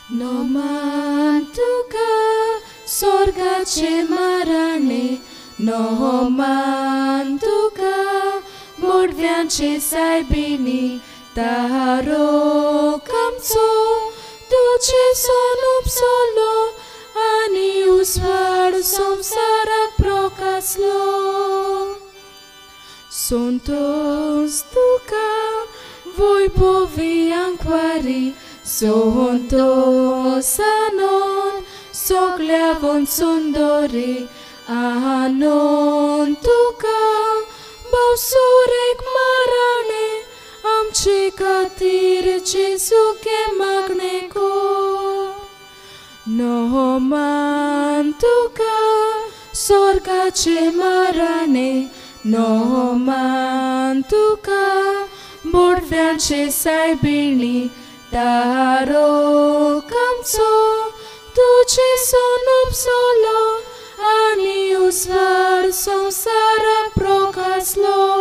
Noman tuka sorgaचे माराणे Noman tuka mordव्यांचे सायबिनी Taro kamco tuce sonup solo ani usvar संसाराक prokaslo Sontos tuka voi povi anquari Sontos anon sogleavon sundori Anon tuka bausurek marane Amce catire Gesù che magneco Noman tuka sorgace marane Noman tuka mordव्यांचे सायबिणी Taro kamco tuce sonup solo ani usvar संसाराक prokaslo